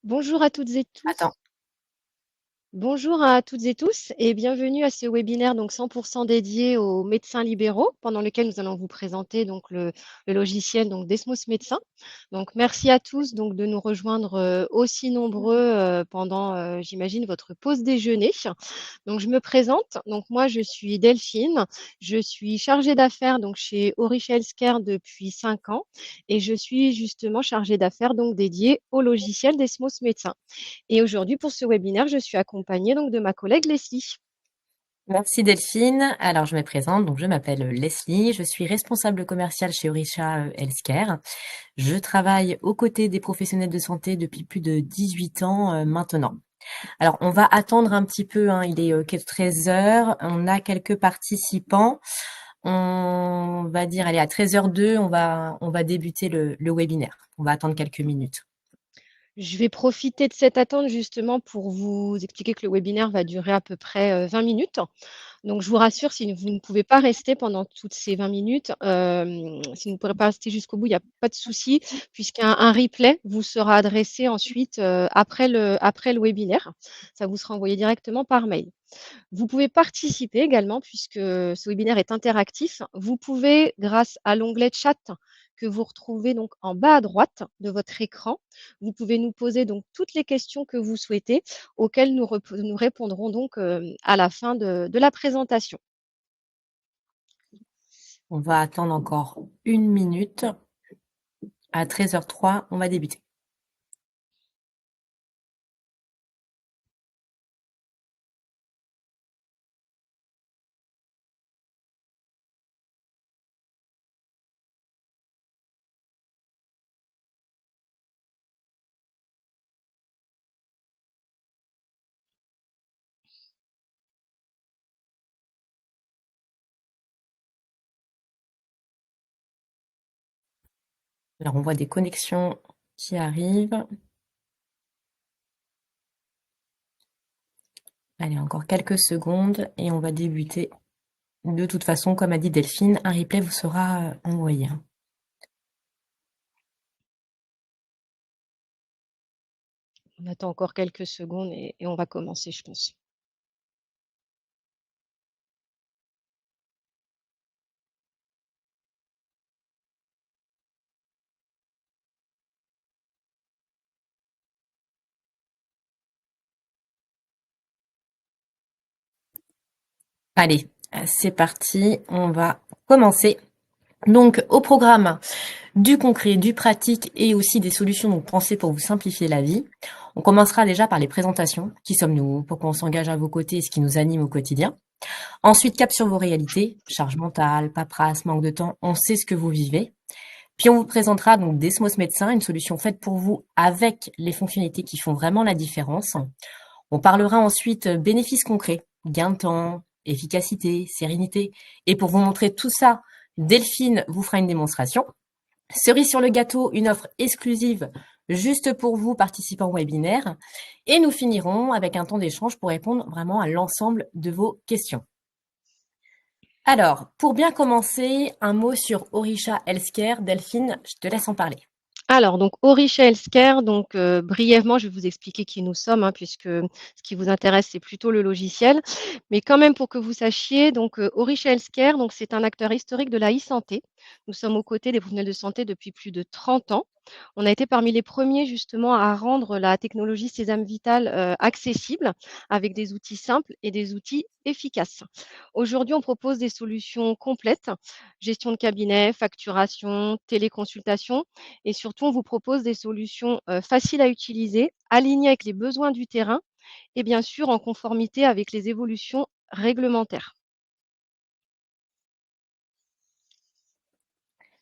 Bonjour à toutes et tous. Attends. Bonjour à toutes et tous et bienvenue à ce webinaire donc 100% dédié aux médecins libéraux pendant lequel nous allons vous présenter donc le logiciel donc Desmos Médecin. Donc merci à tous donc de nous rejoindre aussi nombreux pendant j'imagine votre pause déjeuner. Donc je me présente. Donc moi je suis Delphine, je suis chargée d'affaires donc chez Oricha Healthcare depuis 5 ans et je suis justement chargée d'affaires donc dédiée au logiciel Desmos Médecin. Et aujourd'hui, pour ce webinaire, je suis accompagnée donc de ma collègue Leslie. Merci Delphine. Alors je me présente, donc je m'appelle Leslie, je suis responsable commerciale chez Orisha Healthcare. Je travaille aux côtés des professionnels de santé depuis plus de 18 ans maintenant. Alors on va attendre un petit peu, hein, il est 13 heures, on a quelques participants. On va dire, allez, à 13h02, on va débuter le webinaire. On va attendre quelques minutes. Je vais profiter de cette attente justement pour vous expliquer que le webinaire va durer à peu près 20 minutes. Donc, je vous rassure, si vous ne pouvez pas rester pendant toutes ces 20 minutes, si vous ne pourrez pas rester jusqu'au bout, il n'y a pas de souci, puisqu'un replay vous sera adressé ensuite après le webinaire. Ça vous sera envoyé directement par mail. Vous pouvez participer également, puisque ce webinaire est interactif. Vous pouvez, grâce à l'onglet chat que vous retrouvez donc en bas à droite de votre écran, vous pouvez nous poser donc toutes les questions que vous souhaitez, auxquelles nous répondrons donc à la fin de la présentation. On va attendre encore une minute. À 13h03, on va débuter. Alors, on voit des connexions qui arrivent. Allez, encore quelques secondes et on va débuter. De toute façon, comme a dit Delphine, un replay vous sera envoyé. On attend encore quelques secondes et on va commencer, je pense. Allez, c'est parti, on va commencer. Donc, au programme, du concret, du pratique et aussi des solutions donc, pensées pour vous simplifier la vie. On commencera déjà par les présentations. Qui sommes-nous? Pourquoi on s'engage à vos côtés et ce qui nous anime au quotidien? Ensuite, cap sur vos réalités, charge mentale, paperasse, manque de temps, on sait ce que vous vivez. Puis on vous présentera donc Desmos Médecin, une solution faite pour vous avec les fonctionnalités qui font vraiment la différence. On parlera ensuite bénéfices concrets, gain de temps, efficacité, sérénité. Et pour vous montrer tout ça, Delphine vous fera une démonstration. Cerise sur le gâteau, une offre exclusive juste pour vous, participants au webinaire. Et nous finirons avec un temps d'échange pour répondre vraiment à l'ensemble de vos questions. Alors, pour bien commencer, un mot sur Orisha Healthcare. Delphine, je te laisse en parler. Alors, donc, Orisha Healthcare, donc, brièvement, je vais vous expliquer qui nous sommes, hein, puisque ce qui vous intéresse, c'est plutôt le logiciel. Mais quand même, pour que vous sachiez, donc, Orisha Healthcare, donc, c'est un acteur historique de la e-santé. Nous sommes aux côtés des professionnels de santé depuis plus de 30 ans. On a été parmi les premiers, justement, à rendre la technologie Sésame Vital accessible avec des outils simples et des outils efficaces. Aujourd'hui, on propose des solutions complètes, gestion de cabinet, facturation, téléconsultation, et surtout, on vous propose des solutions faciles à utiliser, alignées avec les besoins du terrain et bien sûr en conformité avec les évolutions réglementaires.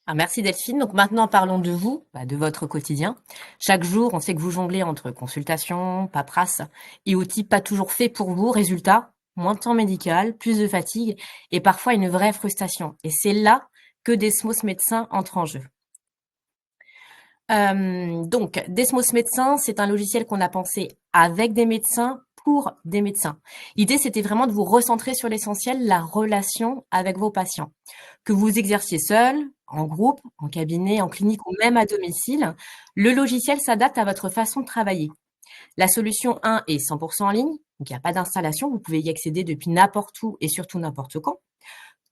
Alors, merci Delphine. Donc maintenant, parlons de vous, de votre quotidien. Chaque jour, on sait que vous jonglez entre consultation, paperasse et outils pas toujours faits pour vous. Résultat, moins de temps médical, plus de fatigue et parfois une vraie frustration. Et c'est là que Desmos Médecin entre en jeu. Donc, Desmos Médecin, c'est un logiciel qu'on a pensé avec des médecins pour des médecins. L'idée, c'était vraiment de vous recentrer sur l'essentiel, la relation avec vos patients. Que vous exerciez seul, en groupe, en cabinet, en clinique ou même à domicile, le logiciel s'adapte à votre façon de travailler. La solution 1 est 100% en ligne, donc il n'y a pas d'installation, vous pouvez y accéder depuis n'importe où et surtout n'importe quand.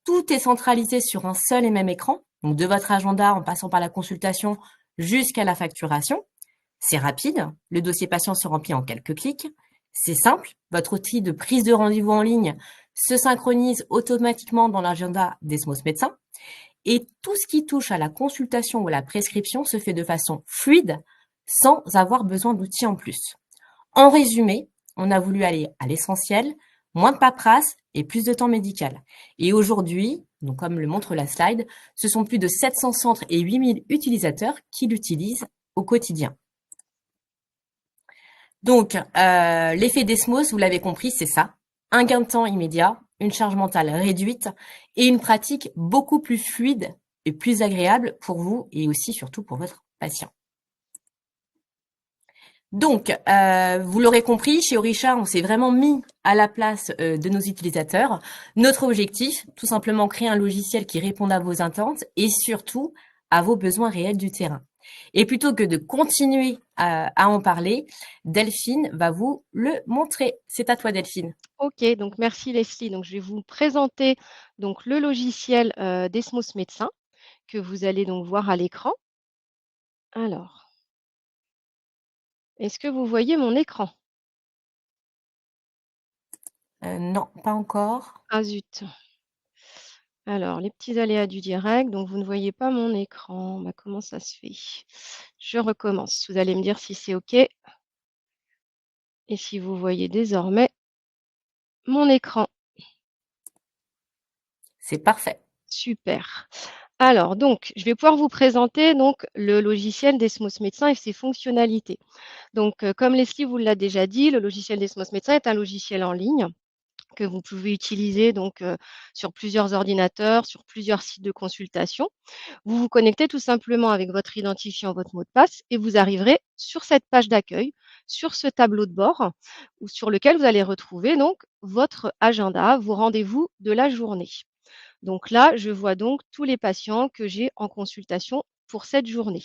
Tout est centralisé sur un seul et même écran, donc de votre agenda en passant par la consultation jusqu'à la facturation. C'est rapide, le dossier patient se remplit en quelques clics. C'est simple, votre outil de prise de rendez-vous en ligne se synchronise automatiquement dans l'agenda d'Esmos Médecin. Et tout ce qui touche à la consultation ou à la prescription se fait de façon fluide, sans avoir besoin d'outils en plus. En résumé, on a voulu aller à l'essentiel, moins de paperasse et plus de temps médical. Et aujourd'hui, donc comme le montre la slide, ce sont plus de 700 centres et 8000 utilisateurs qui l'utilisent au quotidien. Donc, l'effet d'Esmos, vous l'avez compris, c'est ça. Un gain de temps immédiat, une charge mentale réduite et une pratique beaucoup plus fluide et plus agréable pour vous et aussi surtout pour votre patient. Donc, vous l'aurez compris, chez Orisha, on s'est vraiment mis à la place de nos utilisateurs. Notre objectif, tout simplement créer un logiciel qui réponde à vos attentes et surtout à vos besoins réels du terrain. Et plutôt que de continuer à en parler, Delphine va vous le montrer. C'est à toi, Delphine. Ok, donc merci Leslie. Donc je vais vous présenter donc le logiciel d'Esmos Médecin que vous allez donc voir à l'écran. Alors, est-ce que vous voyez mon écran? Non, pas encore. Ah zut. Alors, les petits aléas du direct, donc vous ne voyez pas mon écran. Bah, comment ça se fait? Je recommence. Vous allez me dire si c'est OK et si vous voyez désormais mon écran. C'est parfait. Super. Alors, donc, je vais pouvoir vous présenter donc le logiciel d'Esmos Médecin et ses fonctionnalités. Donc, comme Leslie vous l'a déjà dit, le logiciel d'Esmos Médecin est un logiciel en ligne que vous pouvez utiliser donc sur plusieurs ordinateurs, sur plusieurs sites de consultation. Vous vous connectez tout simplement avec votre identifiant, votre mot de passe et vous arriverez sur cette page d'accueil, sur ce tableau de bord ou sur lequel vous allez retrouver donc votre agenda, vos rendez-vous de la journée. Donc là, je vois donc tous les patients que j'ai en consultation pour cette journée.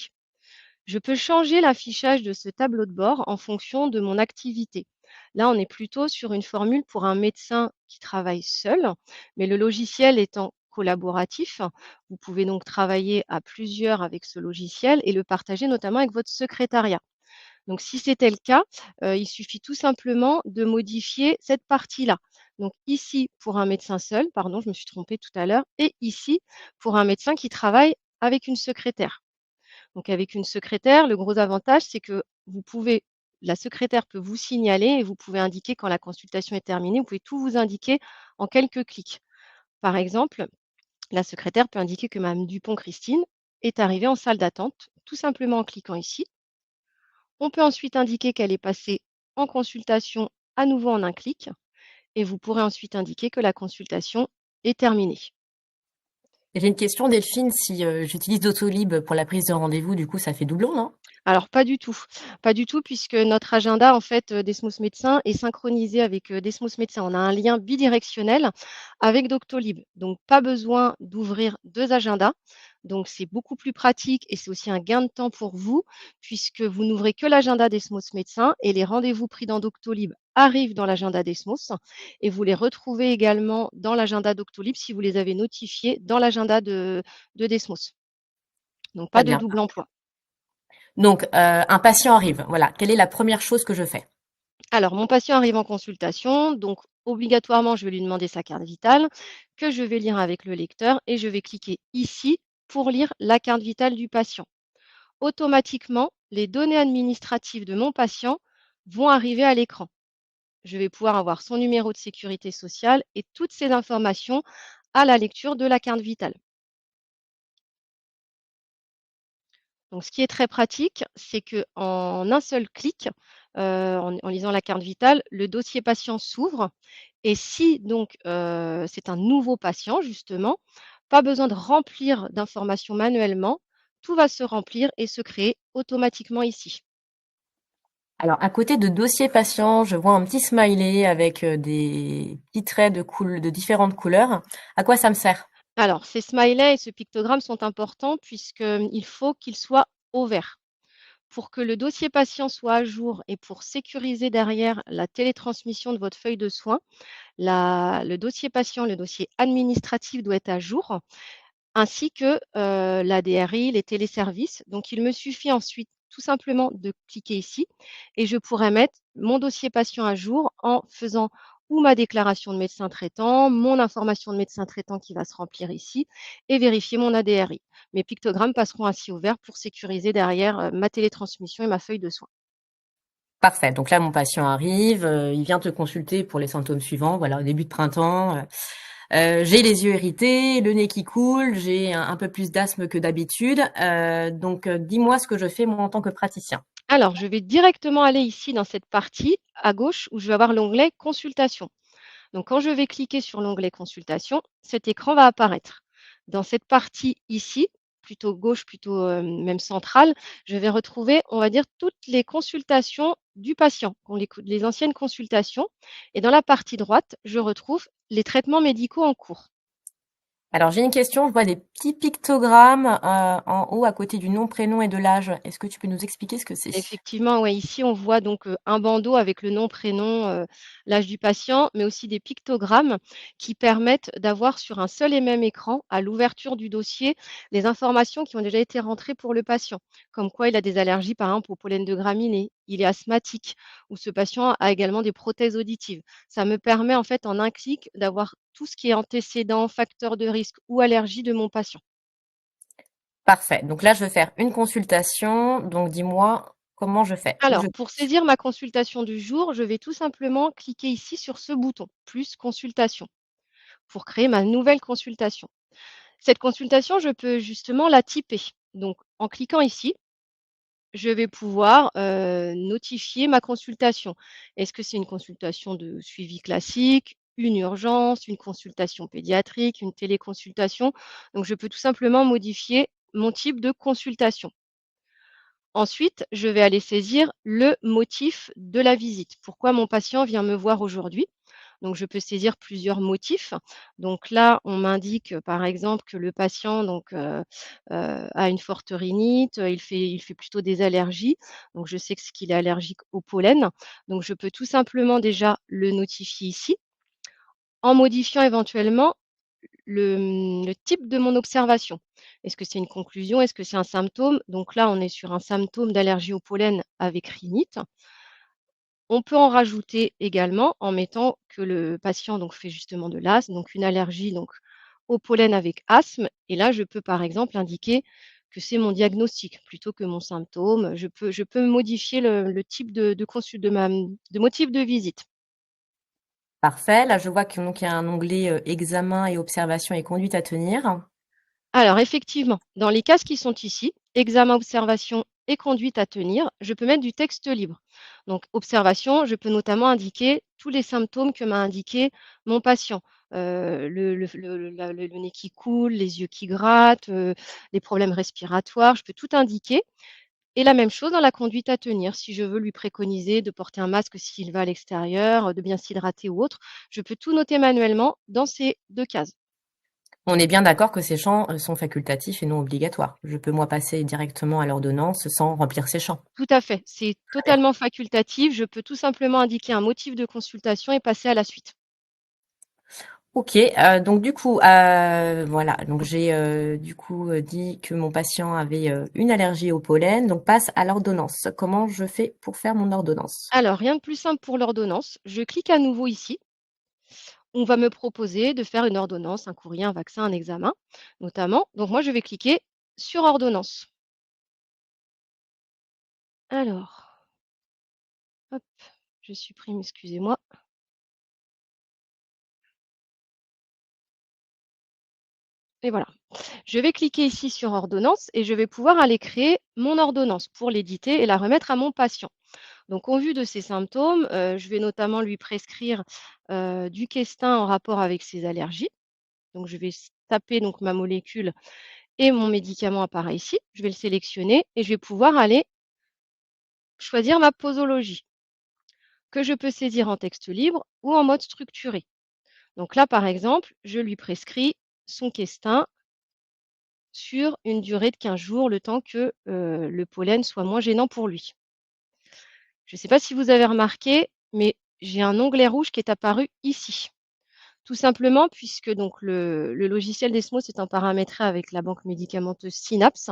Je peux changer l'affichage de ce tableau de bord en fonction de mon activité. Là, on est plutôt sur une formule pour un médecin qui travaille seul, mais le logiciel étant collaboratif, vous pouvez donc travailler à plusieurs avec ce logiciel et le partager notamment avec votre secrétariat. Donc, si c'était le cas, il suffit tout simplement de modifier cette partie-là. Donc ici, pour un médecin seul, pardon, je me suis trompée tout à l'heure, et ici, pour un médecin qui travaille avec une secrétaire. Donc avec une secrétaire, le gros avantage, c'est que la secrétaire peut vous signaler et vous pouvez indiquer quand la consultation est terminée, vous pouvez tout vous indiquer en quelques clics. Par exemple, la secrétaire peut indiquer que Mme Dupont-Christine est arrivée en salle d'attente, tout simplement en cliquant ici. On peut ensuite indiquer qu'elle est passée en consultation à nouveau en un clic et vous pourrez ensuite indiquer que la consultation est terminée. J'ai une question, Delphine. Si j'utilise Doctolib pour la prise de rendez-vous, du coup, ça fait doublon, non? Alors pas du tout, pas du tout puisque notre agenda en fait d'Esmos Médecin est synchronisé avec Desmos Médecin. On a un lien bidirectionnel avec Doctolib, donc pas besoin d'ouvrir 2 agendas. Donc c'est beaucoup plus pratique et c'est aussi un gain de temps pour vous puisque vous n'ouvrez que l'agenda d'Esmos Médecin et les rendez-vous pris dans Doctolib arrivent dans l'agenda d'Esmos et vous les retrouvez également dans l'agenda Doctolib si vous les avez notifiés dans l'agenda de Desmos. Donc pas Très de bien. double emploi. Donc, un patient arrive. Voilà. Quelle est la première chose que je fais? Alors, mon patient arrive en consultation, donc obligatoirement, je vais lui demander sa carte vitale, que je vais lire avec le lecteur et je vais cliquer ici pour lire la carte vitale du patient. Automatiquement, les données administratives de mon patient vont arriver à l'écran. Je vais pouvoir avoir son numéro de sécurité sociale et toutes ces informations à la lecture de la carte vitale. Donc, ce qui est très pratique, c'est qu'en un seul clic, en lisant la carte vitale, le dossier patient s'ouvre et si donc c'est un nouveau patient justement, pas besoin de remplir d'informations manuellement, tout va se remplir et se créer automatiquement ici. Alors, à côté de dossier patient, je vois un petit smiley avec des petits traits de différentes couleurs. À quoi ça me sert? Alors, ces smileys et ce pictogramme sont importants puisqu'il faut qu'ils soient au vert. pour que le dossier patient soit à jour et pour sécuriser derrière la télétransmission de votre feuille de soins, le dossier patient, le dossier administratif doit être à jour, ainsi que la DRI, les téléservices. Donc, il me suffit ensuite tout simplement de cliquer ici et je pourrais mettre mon dossier patient à jour en faisant ou ma déclaration de médecin traitant, mon information de médecin traitant qui va se remplir ici et vérifier mon ADRI. Mes pictogrammes passeront ainsi au vert pour sécuriser derrière ma télétransmission et ma feuille de soins. Parfait. Donc là, mon patient arrive, il vient te consulter pour les symptômes suivants. Voilà, au début de printemps, j'ai les yeux irrités, le nez qui coule, j'ai un peu plus d'asthme que d'habitude. Donc, dis-moi ce que je fais moi en tant que praticien. Alors, je vais directement aller ici dans cette partie à gauche où je vais avoir l'onglet consultation. Donc, quand je vais cliquer sur l'onglet consultation, cet écran va apparaître. Dans cette partie ici, plutôt gauche, plutôt même centrale, je vais retrouver, on va dire, toutes les consultations du patient, les anciennes consultations. Et dans la partie droite, je retrouve les traitements médicaux en cours. Alors, j'ai une question. Je vois des petits pictogrammes en haut à côté du nom, prénom et de l'âge. Est-ce que tu peux nous expliquer ce que c'est? Effectivement, ouais, ici on voit donc un bandeau avec le nom, prénom, l'âge du patient, mais aussi des pictogrammes qui permettent d'avoir sur un seul et même écran, à l'ouverture du dossier, les informations qui ont déjà été rentrées pour le patient, comme quoi il a des allergies par exemple au pollen de graminées, il est asthmatique ou ce patient a également des prothèses auditives. Ça me permet en fait en un clic d'avoir tout ce qui est antécédent, facteur de risque ou allergie de mon patient. Parfait. Donc là, je veux faire une consultation. Donc, dis-moi comment je fais. Où je Alors, pour clique? saisir ma consultation du jour, je vais tout simplement cliquer ici sur ce bouton, plus consultation, pour créer ma nouvelle consultation. Cette consultation, je peux justement la typer. Donc, en cliquant ici, je vais pouvoir notifier ma consultation. Est-ce que c'est une consultation de suivi classique, une urgence, une consultation pédiatrique, une téléconsultation? Donc, je peux tout simplement modifier mon type de consultation. Ensuite, je vais aller saisir le motif de la visite. Pourquoi mon patient vient me voir aujourd'hui? Donc, je peux saisir plusieurs motifs. Donc là, on m'indique, par exemple, que le patient a une forte rhinite, il fait plutôt des allergies. Donc, je sais que qu'il est allergique au pollen. Donc, je peux tout simplement déjà le notifier ici, en modifiant éventuellement le type de mon observation. Est-ce que c'est une conclusion? Est-ce que c'est un symptôme? Donc là, on est sur un symptôme d'allergie au pollen avec rhinite. On peut en rajouter également en mettant que le patient donc fait justement de l'asthme, donc une allergie donc au pollen avec asthme. Et là, je peux par exemple indiquer que c'est mon diagnostic plutôt que mon symptôme. Je peux modifier le type de motif de visite. Parfait. Là, je vois qu'il donc il y a un onglet examen et observation et conduite à tenir. Alors effectivement, dans les cases qui sont ici, examen, observation et conduite à tenir, je peux mettre du texte libre. Donc observation, je peux notamment indiquer tous les symptômes que m'a indiqué mon patient. Le nez qui coule, les yeux qui grattent, les problèmes respiratoires, je peux tout indiquer. Et la même chose dans la conduite à tenir. Si je veux lui préconiser de porter un masque s'il va à l'extérieur, de bien s'hydrater ou autre, je peux tout noter manuellement dans ces deux cases. On est bien d'accord que ces champs sont facultatifs et non obligatoires. Je peux moi passer directement à l'ordonnance sans remplir ces champs. Tout à fait, c'est Très bien. totalement facultatif. Je peux tout simplement indiquer un motif de consultation et passer à la suite. OK, donc du coup, voilà, donc j'ai, du coup, dit que mon patient avait, une allergie au pollen, donc passe à l'ordonnance. Comment je fais pour faire mon ordonnance? Alors, rien de plus simple pour l'ordonnance. Je clique à nouveau ici. On va me proposer de faire une ordonnance, un courrier, un vaccin, un examen, notamment. Donc, moi, je vais cliquer sur ordonnance. Alors, hop, je supprime, excusez-moi. Et voilà. Je vais cliquer ici sur ordonnance et je vais pouvoir aller créer mon ordonnance pour l'éditer et la remettre à mon patient. Donc, au vu de ces symptômes, je vais notamment lui prescrire du Questin en rapport avec ses allergies. Donc, je vais taper donc ma molécule et mon médicament apparaît ici. Je vais le sélectionner et je vais pouvoir aller choisir ma posologie que je peux saisir en texte libre ou en mode structuré. Donc là, par exemple, je lui prescris son Questin sur une durée de 15 jours, le temps que le pollen soit moins gênant pour lui. Je ne sais pas si vous avez remarqué, mais j'ai un onglet rouge qui est apparu ici. Tout simplement puisque donc le logiciel Desmos étant paramétré avec la banque médicamenteuse Synapse,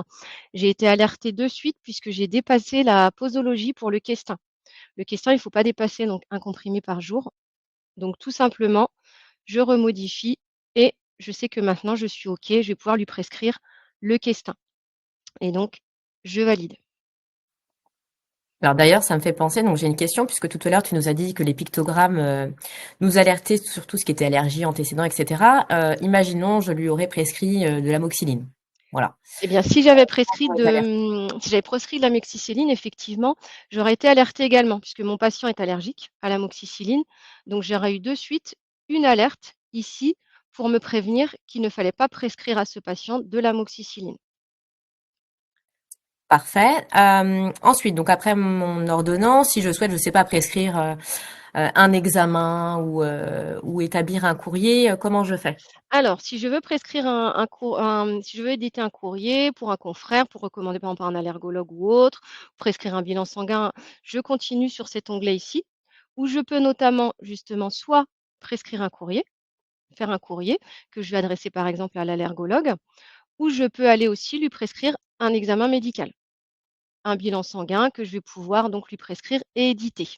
j'ai été alertée de suite puisque j'ai dépassé la posologie pour le questin. Le questin, il ne faut pas dépasser donc un comprimé par jour. Donc tout simplement, je remodifie et je sais que maintenant je suis OK, je vais pouvoir lui prescrire le questin. Et donc, je valide. Alors d'ailleurs, ça me fait penser, donc j'ai une question, puisque tout à l'heure tu nous as dit que les pictogrammes nous alertaient sur tout ce qui était allergie, antécédents, etc. Imaginons, je lui aurais prescrit de l'amoxicilline. Voilà. Eh bien, si j'avais prescrit de l'amoxicilline, effectivement, j'aurais été alertée également, puisque mon patient est allergique à l'amoxicilline. Donc, j'aurais eu de suite une alerte ici pour me prévenir qu'il ne fallait pas prescrire à ce patient de l'amoxicilline. Parfait. Ensuite, donc après mon ordonnance, si je souhaite, je sais pas, prescrire un examen ou établir un courrier, comment je fais? Alors, si je veux prescrire si je veux éditer un courrier pour un confrère, pour recommander par exemple à un allergologue ou autre, prescrire un bilan sanguin, je continue sur cet onglet ici, où je peux notamment justement soit prescrire un courrier, faire un courrier que je vais adresser par exemple à l'allergologue, ou je peux aller aussi lui prescrire un examen médical, un bilan sanguin que je vais pouvoir donc lui prescrire et éditer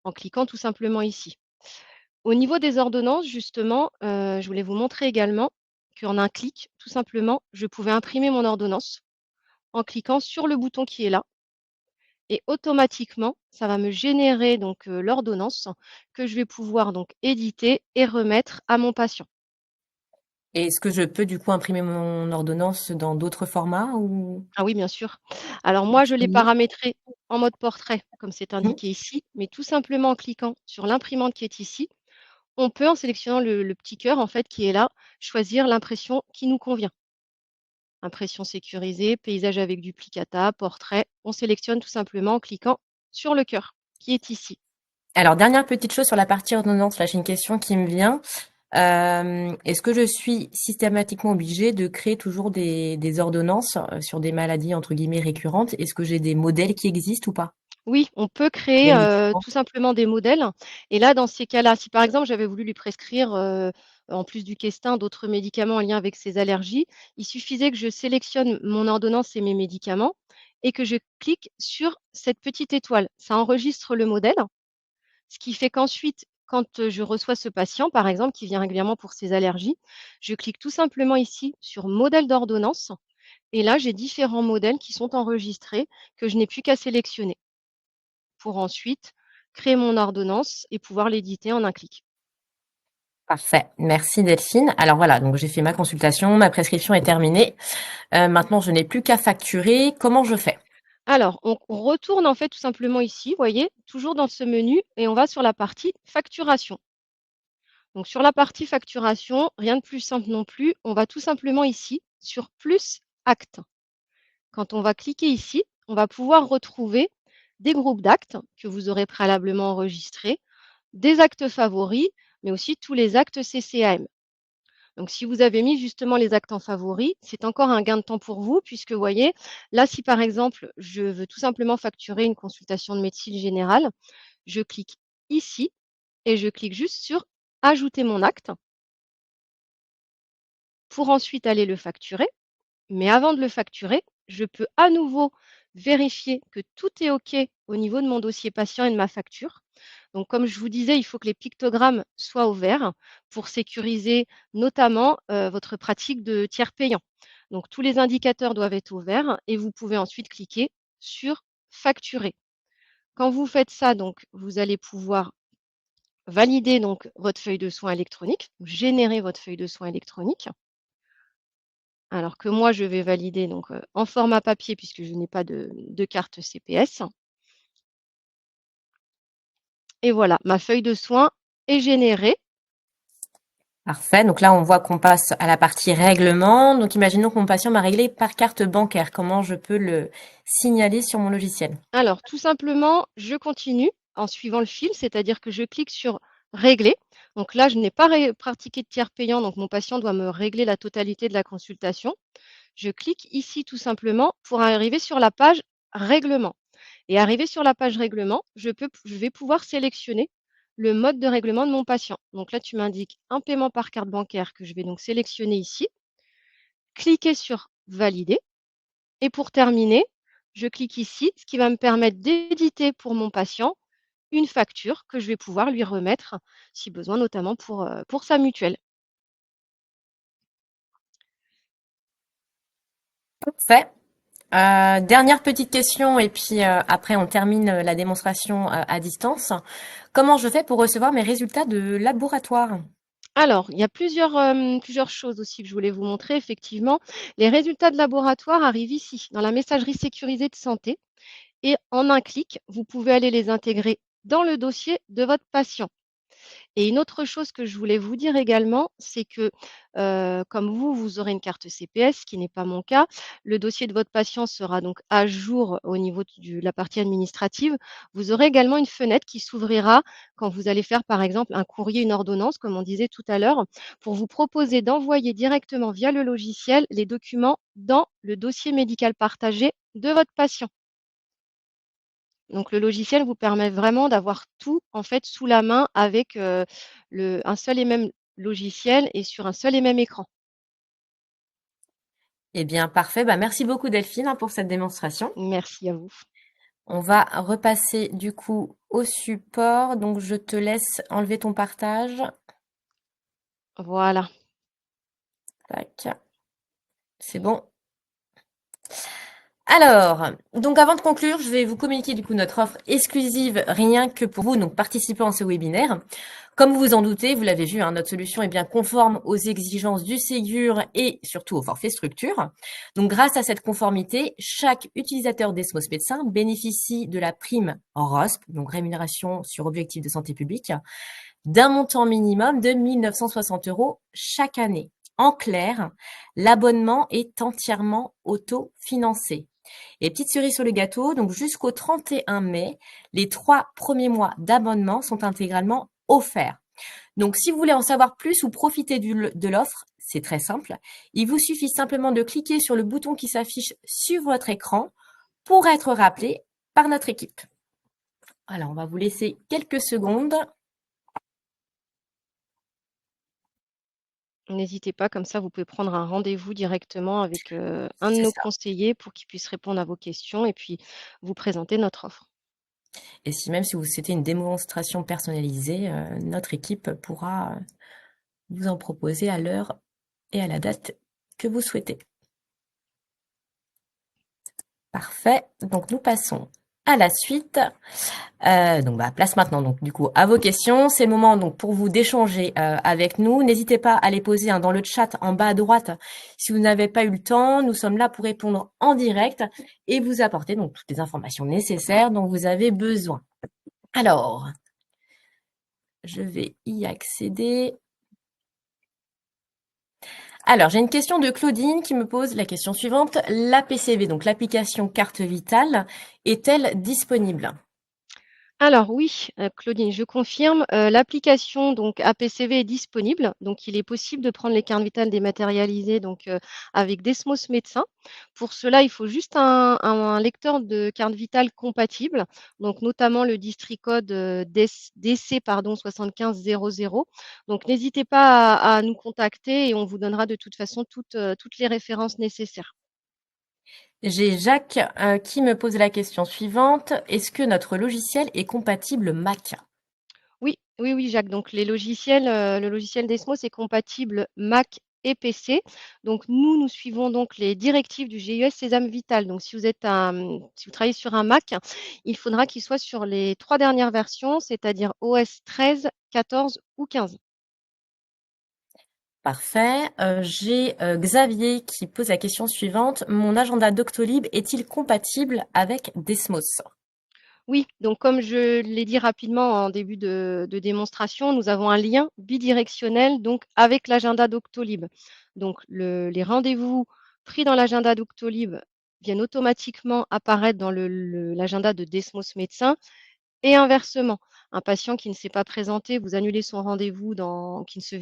en cliquant tout simplement ici. Au niveau des ordonnances, justement, je voulais vous montrer également qu'en un clic, tout simplement, je pouvais imprimer mon ordonnance en cliquant sur le bouton qui est là et automatiquement, ça va me générer donc l'ordonnance que je vais pouvoir donc éditer et remettre à mon patient. Et est-ce que je peux du coup imprimer mon ordonnance dans d'autres formats ou Ah oui, bien sûr. Alors moi, je l'ai particuliers? paramétré en mode portrait, comme c'est Mmh. indiqué ici, mais tout simplement en cliquant sur l'imprimante qui est ici, on peut, en sélectionnant le petit cœur en fait qui est là, choisir l'impression qui nous convient. Impression sécurisée, paysage avec duplicata, portrait. On sélectionne tout simplement en cliquant sur le cœur qui est ici. Alors, dernière petite chose sur la partie ordonnance, là j'ai une question qui me vient. Est-ce que je suis systématiquement obligée de créer toujours des ordonnances sur des maladies entre guillemets récurrentes? Est-ce que j'ai des modèles qui existent ou pas? Oui, on peut créer Médicaments. tout simplement des modèles. Et là, dans ces cas-là, si par exemple j'avais voulu lui prescrire, en plus du Questin, d'autres médicaments en lien avec ses allergies, il suffisait que je sélectionne mon ordonnance et mes médicaments et que je clique sur cette petite étoile. Ça enregistre le modèle. Ce qui fait qu'ensuite, quand, je reçois ce patient, par exemple, qui vient régulièrement pour ses allergies, je clique tout simplement ici sur modèle d'ordonnance et là, j'ai différents modèles qui sont enregistrés que je n'ai plus qu'à sélectionner pour ensuite créer mon ordonnance et pouvoir l'éditer en un clic. Parfait. Merci Delphine. Alors voilà, donc j'ai fait ma consultation, ma prescription est terminée. Maintenant, je n'ai plus qu'à facturer. Comment je fais? Alors, on retourne en fait tout simplement ici, vous voyez, toujours dans ce menu et on va sur la partie facturation. Donc sur la partie facturation, rien de plus simple non plus, on va tout simplement ici sur plus actes. Quand on va cliquer ici, on va pouvoir retrouver des groupes d'actes que vous aurez préalablement enregistrés, des actes favoris, mais aussi tous les actes CCAM. Donc, si vous avez mis justement les actes en favoris, c'est encore un gain de temps pour vous, puisque vous voyez, là, si par exemple, je veux tout simplement facturer une consultation de médecine générale, je clique ici et je clique juste sur ajouter mon acte pour ensuite aller le facturer. Mais avant de le facturer, je peux à nouveau vérifier que tout est OK au niveau de mon dossier patient et de ma facture. Donc, comme je vous disais, il faut que les pictogrammes soient au vert pour sécuriser notamment votre pratique de tiers payant. Donc, tous les indicateurs doivent être au vert et vous pouvez ensuite cliquer sur facturer. Quand vous faites ça, donc, vous allez pouvoir valider donc, votre feuille de soins électronique, générer votre feuille de soins électronique. Alors que moi, je vais valider donc, en format papier puisque je n'ai pas de carte CPS et voilà, ma feuille de soins est générée. Parfait. Donc là, on voit qu'on passe à la partie règlement. Donc imaginons que mon patient m'a réglé par carte bancaire. Comment je peux le signaler sur mon logiciel? Alors tout simplement, je continue en suivant le fil, c'est-à-dire que je clique sur «Régler». Donc là, je n'ai pas pratiqué de tiers payant, donc mon patient doit me régler la totalité de la consultation. Je clique ici tout simplement pour arriver sur la page règlement. Et arrivé sur la page règlement, je vais pouvoir sélectionner le mode de règlement de mon patient. Donc là, tu m'indiques un paiement par carte bancaire que je vais donc sélectionner ici, cliquer sur valider. Et pour terminer, je clique ici, ce qui va me permettre d'éditer pour mon patient une facture que je vais pouvoir lui remettre si besoin, notamment pour sa mutuelle. Parfait. Dernière petite question et puis après on termine la démonstration à distance. Comment je fais pour recevoir mes résultats de laboratoire? Alors, il y a plusieurs choses aussi que je voulais vous montrer. Effectivement, les résultats de laboratoire arrivent ici, dans la messagerie sécurisée de santé. Et en un clic, vous pouvez aller les intégrer dans le dossier de votre patient. Et une autre chose que je voulais vous dire également, c'est que, comme vous aurez une carte CPS, ce qui n'est pas mon cas, le dossier de votre patient sera donc à jour au niveau de la partie administrative. Vous aurez également une fenêtre qui s'ouvrira quand vous allez faire, par exemple, un courrier, une ordonnance, comme on disait tout à l'heure, pour vous proposer d'envoyer directement via le logiciel les documents dans le dossier médical partagé de votre patient. Donc le logiciel vous permet vraiment d'avoir tout en fait sous la main avec, un seul et même logiciel et sur un seul et même écran. Eh bien, parfait. Bah, merci beaucoup Delphine hein, pour cette démonstration. Merci à vous. On va repasser du coup au support. Donc, je te laisse enlever ton partage. Voilà. Tac. C'est bon. Alors, donc avant de conclure, je vais vous communiquer du coup notre offre exclusive rien que pour vous, donc participants à ce webinaire. Comme vous vous en doutez, vous l'avez vu, hein, notre solution est bien conforme aux exigences du Ségur et surtout au forfait structure. Donc grâce à cette conformité, chaque utilisateur d'Esmos Médecin bénéficie de la prime ROSP, donc rémunération sur objectif de santé publique, d'un montant minimum de 1 960 € chaque année. En clair, l'abonnement est entièrement autofinancé. Et petite cerise sur le gâteau, donc jusqu'au 31 mai, les 3 premiers mois d'abonnement sont intégralement offerts. Donc si vous voulez en savoir plus ou profiter de l'offre, c'est très simple. Il vous suffit simplement de cliquer sur le bouton qui s'affiche sur votre écran pour être rappelé par notre équipe. Voilà, on va vous laisser quelques secondes. N'hésitez pas, comme ça vous pouvez prendre un rendez-vous directement avec, un de C'est nos ça. conseillers pour qu'il puisse répondre à vos questions et puis vous présenter notre offre. Et si même si vous souhaitez une démonstration personnalisée, notre équipe pourra vous en proposer à l'heure et à la date que vous souhaitez. Parfait. Donc nous passons à la suite. Donc place maintenant donc du coup à vos questions. C'est le moment donc pour vous d'échanger avec nous. N'hésitez pas à les poser hein, dans le chat en bas à droite. Si vous n'avez pas eu le temps, nous sommes là pour répondre en direct et vous apporter donc toutes les informations nécessaires dont vous avez besoin. Alors, je vais y accéder. Alors, j'ai une question de Claudine qui me pose la question suivante. L'APCV, donc l'application carte vitale, est-elle disponible? Alors oui, Claudine, je confirme, l'application donc APCV est disponible. Donc il est possible de prendre les cartes vitales dématérialisées donc, avec Desmos Médecin. Pour cela, il faut juste un lecteur de carte vitale compatible, donc notamment le district code, DC pardon 7500. Donc n'hésitez pas à nous contacter et on vous donnera de toute façon toutes les références nécessaires. J'ai Jacques qui me pose la question suivante. Est-ce que notre logiciel est compatible Mac? Oui, oui, oui, Jacques. Donc les logiciels, le logiciel Desmos est compatible Mac et PC. Donc nous suivons donc les directives du GIS Sésame Vital. Donc si vous travaillez sur un Mac, il faudra qu'il soit sur les 3 dernières versions, c'est-à-dire OS 13, 14 ou 15. Parfait. J'ai Xavier qui pose la question suivante. Mon agenda Doctolib est-il compatible avec Desmos? Oui, donc comme je l'ai dit rapidement en début de démonstration, nous avons un lien bidirectionnel donc avec l'agenda Doctolib. Donc les rendez-vous pris dans l'agenda Doctolib viennent automatiquement apparaître dans l'agenda de Desmos Médecin Et inversement, un patient qui ne s'est pas présenté, vous annulez son rendez-vous qui ne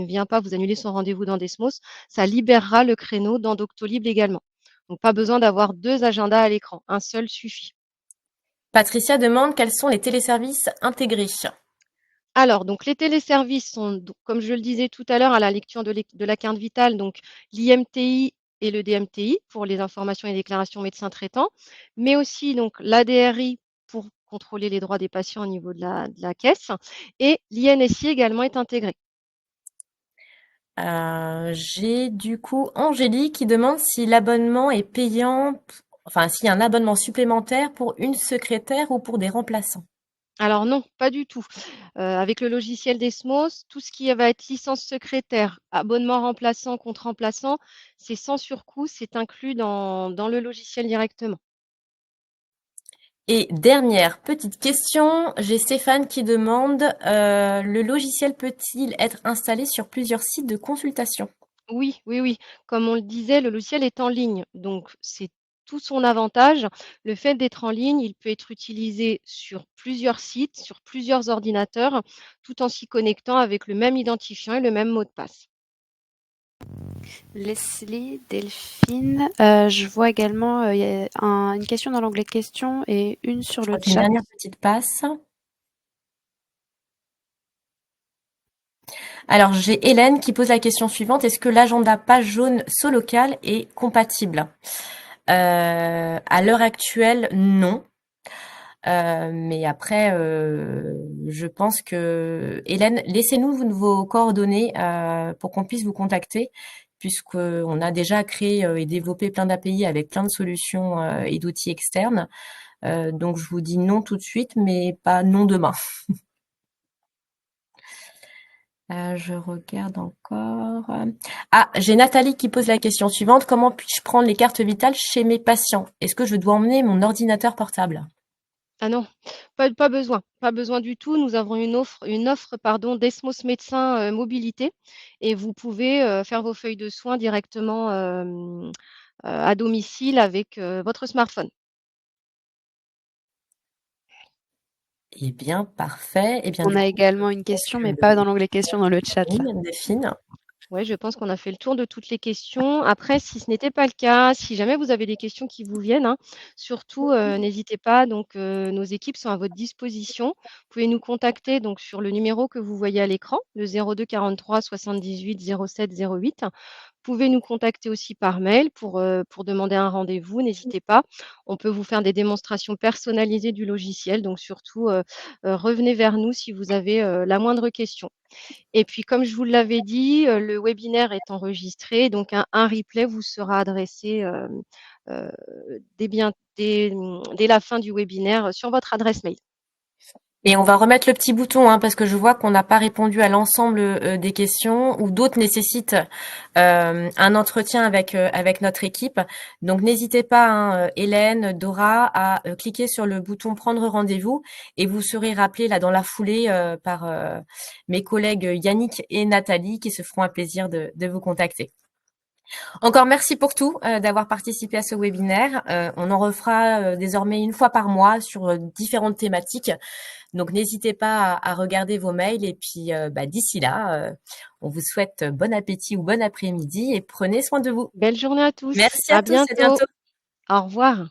vient pas, vous annulez son rendez-vous dans Desmos, ça libérera le créneau dans Doctolib également. Donc pas besoin d'avoir 2 agendas à l'écran, un seul suffit. Patricia demande quels sont les téléservices intégrés. Alors, donc les téléservices sont, comme je le disais tout à l'heure, à la lecture de la carte vitale, donc l'IMTI et le DMTI pour les informations et déclarations médecins traitants, mais aussi donc l'ADRI pour contrôler les droits des patients au niveau de la caisse, et l'INSI également est intégré. J'ai du coup Angélique qui demande si l'abonnement est payant, enfin s'il y a un abonnement supplémentaire pour une secrétaire ou pour des remplaçants. Alors non, pas du tout. Avec le logiciel Desmos, tout ce qui va être licence secrétaire, abonnement remplaçant, compte remplaçant, c'est sans surcoût, c'est inclus dans le logiciel directement. Et dernière petite question, j'ai Stéphane qui demande le logiciel peut-il être installé sur plusieurs sites de consultation? Oui, oui, oui. Comme on le disait, le logiciel est en ligne, donc c'est tout son avantage. Le fait d'être en ligne, il peut être utilisé sur plusieurs sites, sur plusieurs ordinateurs, tout en s'y connectant avec le même identifiant et le même mot de passe. Leslie, Delphine, je vois également il y a une question dans l'onglet questions et une sur Je le crois qu'une chat. dernière petite passe. Alors, j'ai Hélène qui pose la question suivante. Est-ce que l'agenda page jaune Solocal est compatible? À l'heure actuelle, non. Mais après, je pense que Hélène, laissez-nous vos coordonnées pour qu'on puisse vous contacter, puisqu'on a déjà créé et développé plein d'API avec plein de solutions et d'outils externes. Donc, je vous dis non tout de suite, mais pas non demain. Je regarde encore. Ah, j'ai Nathalie qui pose la question suivante. Comment puis-je prendre les cartes vitales chez mes patients? Est-ce que je dois emmener mon ordinateur portable? Ah non, pas besoin, pas besoin du tout. Nous avons une offre pardon, Desmos Médecin Mobilité et vous pouvez faire vos feuilles de soins directement à domicile avec votre smartphone. Eh bien, parfait. Eh bien, On du a coup, également une je pense question, que mais pas dans l'onglet questions, dans le chat là. Delphine. Ouais, je pense qu'on a fait le tour de toutes les questions. Après, si ce n'était pas le cas, si jamais vous avez des questions qui vous viennent, hein, surtout n'hésitez pas. Donc, nos équipes sont à votre disposition. Vous pouvez nous contacter donc sur le numéro que vous voyez à l'écran, le 02 43 78 07 08. Vous pouvez nous contacter aussi par mail pour demander un rendez-vous. N'hésitez pas. On peut vous faire des démonstrations personnalisées du logiciel. Donc, surtout, revenez vers nous si vous avez la moindre question. Et puis, comme je vous l'avais dit, le webinaire est enregistré, donc un replay vous sera adressé euh, dès la fin du webinaire sur votre adresse mail. Et on va remettre le petit bouton, hein, parce que je vois qu'on n'a pas répondu à l'ensemble des questions ou d'autres nécessitent un entretien avec notre équipe. Donc n'hésitez pas, hein, Hélène, Dora, à cliquer sur le bouton prendre rendez-vous et vous serez rappelé là dans la foulée par mes collègues Yannick et Nathalie qui se feront un plaisir de vous contacter. Encore merci pour tout, d'avoir participé à ce webinaire. On en refera désormais une fois par mois sur différentes thématiques. Donc n'hésitez pas à regarder vos mails et puis d'ici là, on vous souhaite bon appétit ou bon après-midi et prenez soin de vous. Belle journée à tous, Merci à à tous, à bientôt, bientôt. au revoir.